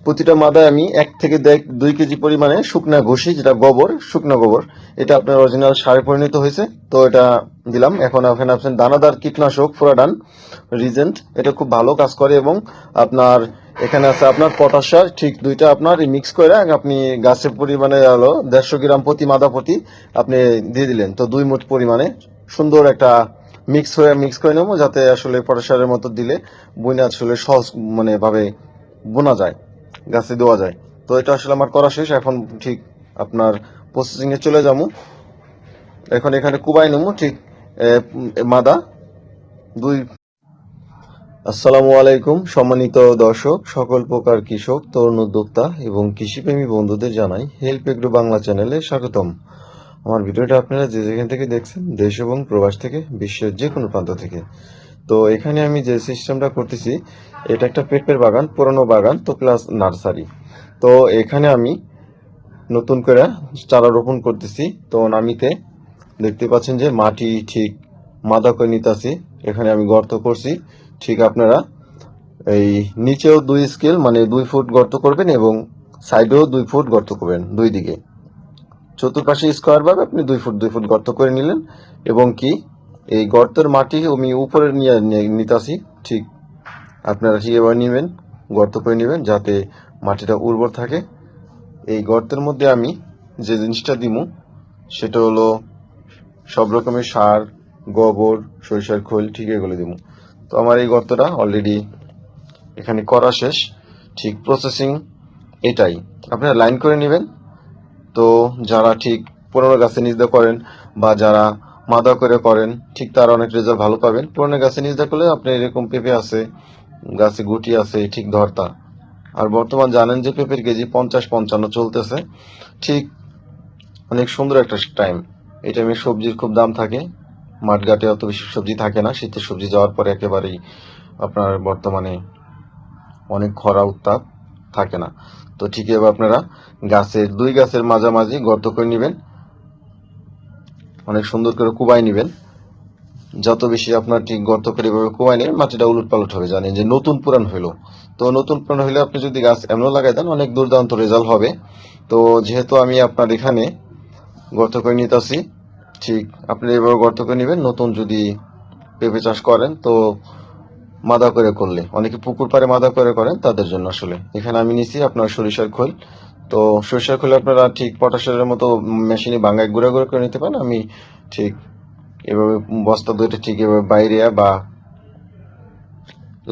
প্রতিটা মাদায় আমি 1 থেকে 2 কেজি পরিমাণে শুকনা ঘষি, যেটা গোবর, শুকনো গোবর, এটা আপনার অরিজিনাল সারে পরিণত হয়েছে। তো এটা দিলাম। এখন এখানে আপনার দানাদার কীটনাশক ফুরাডান রিজেন্ট, এটা খুব ভালো কাজ করে। এবং আপনার এখানে আছে আপনার পটাশ সার, ঠিক দুইটা আপনার মিক্স করে আপনি গাছের পরিমাণে হলো 150 গ্রাম প্রতি মাদা প্রতি আপনি দিয়ে দিলেন। তো 2 মুঠ পরিমাণে সুন্দর একটা মিক্স করে নেবো, যাতে আসলে পটাশ সারের মতো দিলে বুনে আসলে সহজ মানে ভাবে বোনা যায়, গাছে দেওয়া যায়। তো এটা আসলে আমার করা শেষ। এখন ঠিক আপনার প্রসেসিং এ চলে যাবো। এখন এখানে কুবাই নেবো ঠিক মাদা দুই। আসসালামু আলাইকুম সম্মানিত দর্শক, সকল প্রকার কৃষক, তরুণ উদ্যোক্তা এবং কৃষিপ্রেমী বন্ধুদের জানাই হেল্প এগ্রো বাংলা চ্যানেলে স্বাগতম। আমার ভিডিওটা আপনারা যে যেখান থেকে দেখছেন, দেশ এবং প্রবাস থেকে, বিশ্বের যে কোনো প্রান্ত থেকে। তো এখানে আমি যে সিস্টেমটা করতেছি, এটা একটা পেঁপের বাগান, পুরনো বাগান তো প্লাস নার্সারি। তো এখানে আমি নতুন করে চারা রোপণ করতেছি। তো নামিতে দেখতে পাচ্ছেন যে মাটি ঠিক মাদা করে নিতেছি। এখানে আমি গর্ত করছি। ঠিক আপনারা এই নিচেও 2 স্কেল মানে 2 ফুট গর্ত করবেন এবং সাইডেও 2 ফুট গর্ত করবেন, দুই দিকে চতুর্পাশে স্কোয়ার ভাবে আপনি 2 ফুট গর্ত করে নিলেন। এবং কি এই গর্তের মাটি আমি উপরে নিয়ে নিতাছি। ঠিক আপনারা ঠিক এবার নেবেন, গর্ত করে নেবেন যাতে মাটিটা উর্বর থাকে। এই গর্তের মধ্যে আমি যে জিনিসটা দিমু সেটা হলো সব রকমের সার, গোবর, সরিষার খোল, ঠিক এগুলো দিমু। তো আমার এই গর্তটা অলরেডি এখানে করা শেষ। ঠিক প্রসেসিং এটাই, আপনারা লাইন করে নেবেন। তো যারা ঠিক পুরোনো গাছে নিজদা করেন বা যারা মাদা করে করেন, ঠিক তারা অনেক রেজাল্ট ভালো পাবেন। পুরোনো গাছে নিজদা করলে আপনি এরকম পেঁপে আছে, গাছে গুটি আছে ঠিক ধরতা। আর বর্তমান জানেন যে পেঁপের কেজি 50-55 চলতেছে। ঠিক অনেক সুন্দর একটা টাইম। এই টাইমে সবজির খুব দাম থাকে, মাঠঘাটে অত বেশি সবজি থাকে না। শীতের সবজি যাওয়ার পরে একেবারেই আপনার বর্তমানে অনেক খরা উত্তাপ থাকে না। তো ঠিক এবার আপনারা দুই গাছের মাঝামাঝি গর্ত করে নেবেন, অনেক সুন্দর করে কুবাই নেবেন। যত বেশি আপনার ঠিক গর্ত করে এভাবে কুবাই নেবেন, মাটিটা উলট পালট হবে। জানেন যে নতুন পুরান হইলো, তো নতুন পুরান হইলে আপনি যদি গাছ এমন লাগাই দেন, অনেক দুর্দান্ত রেজাল্ট হবে। তো যেহেতু আমি আপনার এখানে গর্ত করে নিতেছি, ঠিক আপনি এভাবে গর্ত করে নেবেন। নতুন যদি পেঁপে চাষ করেন, তো মাদা করে করলে, অনেকে পুকুর পাড়ে মাদা করে করেন, তাদের জন্য আসলে এখানে আমি নিছি আপনার সরিষার খোল। তো সরিষার খোল আপনারা ঠিক পটাশের মতো মেশিনে ভাঙায় গুঁড়া গুঁড়া করে নিতে পারেন। আমি ঠিক এভাবে বস্তা দুইটা ঠিক এভাবে বাইরে বা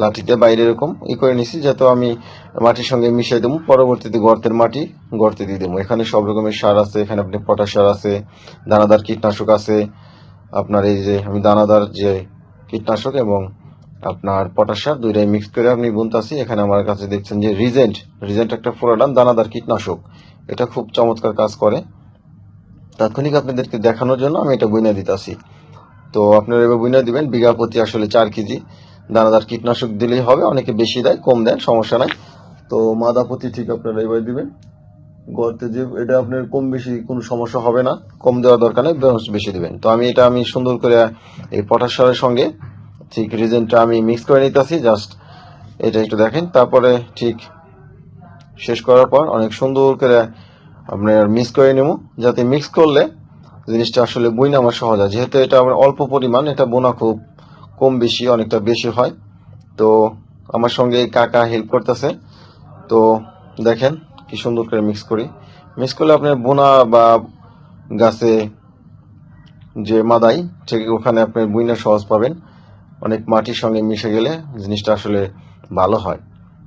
লাঠিতে বাইরে এরকম করে নিছি, যাতে আমি মাটির সঙ্গে মিশিয়ে দেবো। পরবর্তীতে গর্তের মাটি গর্তে দিয়ে দেবো। এখানে সব রকমের সার আছে, এখানে আপনি পটাশ সার আছে, দানাদার কীটনাশক আছে। আপনার এই যে আমি দানাদার যে কীটনাশক এবং আপনার পটাশ সার দুইটাই মিক্স করে আপনি বুনতাছি। এখানে আমার কাছে দেখছেন যে রিজেন্ট একটা ফুরাডান দানাদার কীটনাশক, এটা খুব চমৎকার কাজ করে। তাৎক্ষণিক আপনাদেরকে দেখানোর জন্য আমি এটা বুনে দিতেছি। তো আপনারা এবার বুনে দিবেন। বিঘা প্রতি আসলে 4 কেজি দানাদার কীটনাশক দিলেই হবে। অনেকে বেশি দেয়, কম দেন, সমস্যা নাই। তো মাদা প্রতি ঠিক আপনারা এবার দিবেন। গর্তে যে এটা আপনার কম বেশি কোনো সমস্যা হবে না, কম দেওয়ার দরকার নেই, বেশি দিবেন। তো আমি সুন্দর করে এই পটাশ সারের সঙ্গে ঠিক রিজেন্টটা আমি মিক্স করে নিতেছি। জাস্ট এটা একটু দেখেন। তারপরে ঠিক শেষ করার পর অনেক সুন্দর করে আপনার মিক্স করে নেব, যাতে মিক্স করলে জিনিসটা আসলে বইনা আমার সহজ হয়। যেহেতু এটা আমার অল্প পরিমাণ, এটা বোনা খুব কম বেশি অনেকটা বেশি হয়। তো আমার সঙ্গে কাকা হেল্প করতেছে। তো দেখেন কি সুন্দর করে মিক্স করলে আপনার বোনা বা গাছে যে মাদাই, ঠিক ওখানে আপনি বুইনা সহজ পাবেন। অনেক মাটির সঙ্গে মিশে গেলে জিনিসটা আসলে ভালো হয়।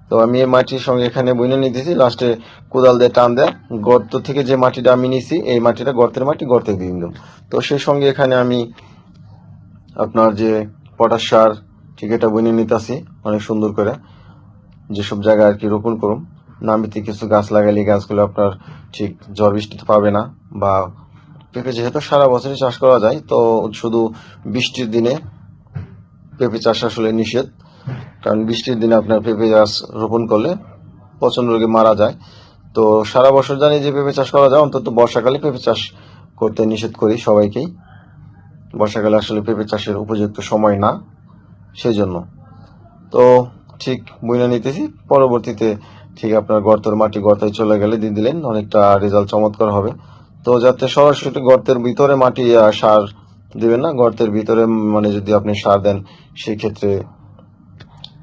তো আমি এই মাটির সঙ্গে এখানে বুনে নিতেছি। লাস্টে কোদাল দিয়ে টান দেয়, গর্ত থেকে যে মাটিটা আমি নিছি, এই মাটিটা গর্তের মাটি গর্তে দিয়ে দিলাম। তো সেই সঙ্গে এখানে আমি আপনার যে পটাশ সার, ঠিক এটা বুনে নিতেছি অনেক সুন্দর করে। যেসব জায়গায় আর কি রোপণ করুন, নামিতে কিছু গাছ লাগালে গাছগুলো আপনার ঠিক ঝড় বৃষ্টিতে পাবে না। বা পেঁপে যেহেতু সারা বছরই চাষ করা যায়, তো শুধু বৃষ্টির দিনে পেঁপে চাষ আসলে নিষেধ। কারণ বৃষ্টির দিনে আপনার পেঁপে গাছ রোপণ করলে প্রচন্ড রোগে মারা যায়। তো সারা বছর জানি যে পেঁপে চাষ করা যায়, অন্তত বর্ষাকালে পেঁপে চাষ করতে নিষেধ করি সবাইকেই। বর্ষাকালে আসলে পেঁপে চাষের উপযুক্ত সময় না, সেই জন্য। তো ঠিক বুনে নিতেছি। পরবর্তীতে ঠিক আপনার গর্তের মাটি গর্তে চলে গেলে দিয়ে দিলেন, অনেকটা রেজাল্ট চমৎকার হবে। তো যাতে সরাসরি গর্তের ভিতরে মাটি সার দিবেন না, গর্তের ভিতরে মানে যদি আপনি সার দেন সেক্ষেত্রে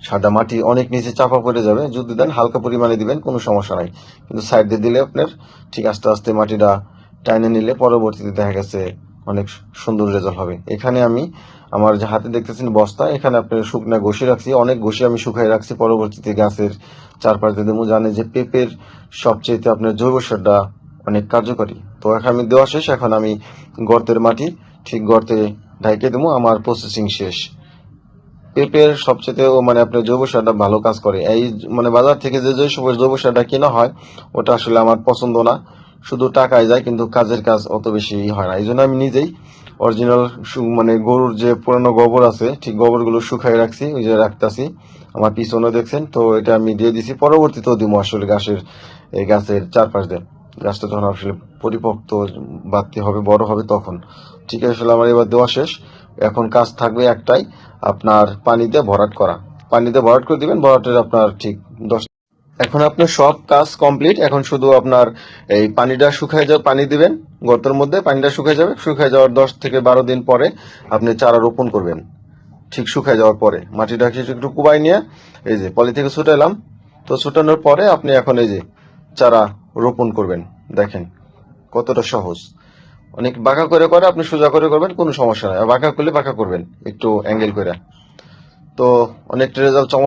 সাদা মাটি অনেক নিচে চাপা পড়ে যাবে। যদি দেন হালকা পরিমাণে দিবেন, কোনো সমস্যা নাই, কিন্তু সাইড দিয়ে দিলে আপনার ঠিক আস্তে আস্তে মাটিটা টাইনে নিলে পরবর্তীতে দেখা গেছে অনেক সুন্দর রেজাল্ট হবে। এখানে আমি আমার যে হাতে দেখতেছেন বস্তা, এখানে আপনার শুকনা ঘষে রাখছি, অনেক ঘষে আমি শুকাই রাখছি, পরবর্তীতে গাছের চারপাশ দিয়ে দেবো। জানে যে পেঁপের সবচেয়ে আপনার জৈব সারটা অনেক কার্যকরী। তো এখন আমি দেওয়া শেষ, এখন আমি গর্তের মাটি ঠিক গর্তে ঢাইকে দেবো, আমার প্রসেসিং শেষ। পেঁপের সবচেয়ে মানে আপনার জৈব সারটা ভালো কাজ করে। এই মানে বাজার থেকে যে জৈব সারটা কেনা হয় ওটা আসলে আমার পছন্দ না, শুধু টাকায় যায় কিন্তু কাজের কাজ অত বেশি হয় না। এই জন্য আমি নিজেই অরিজিনাল মানে গরুর যে পুরানো গোবর আছে ঠিক গোবরগুলো শুকাই রাখছি, ওই যে রাখতেছি আমার পিছনে দেখছেন। তো এটা আমি দিয়ে দিছি, পরবর্তীতেও দিব আসলে এই গাছের চারপাশ দিয়ে। গাছটা যখন আসলে পরিপক্ত বাড়তে হবে, বড় হবে তখন। ঠিক আছে, আসলে আমার এবার দেওয়া শেষ। এখন কাজ থাকবে একটাই, আপনার পানিতে ভরাট করা। পানিতে ভরাট করে দিবেন, ভরাটের আপনার ঠিক 10। এখন আপনার সব কাজ কমপ্লিট, এখন শুধু আপনার এই পানিটা শুকায় যাবে, পানি দিবেন গর্তের মধ্যে, পানিটা শুকায় যাবে, শুকায় যাওয়ার 10 থেকে 12 দিন পরে আপনি চারা রোপণ করবেন। ঠিক শুকায় যাওয়ার পরে মাটিটা কিছু একটু কুবাই নিয়ে এই যে পলি থেকে ছুটাইলাম। তো ছুটানোর পরে আপনি এখন এই যে চারা রোপণ করবেন। দেখেন কতটা সহজ। অনেক বাঁকা করে আপনি সোজা করে করবেন, কোনো সমস্যা নাই। আর বাঁকা করলে বাঁকা করবেন, একটু অ্যাঙ্গেল করে। তো অনেকটা রেজাল্ট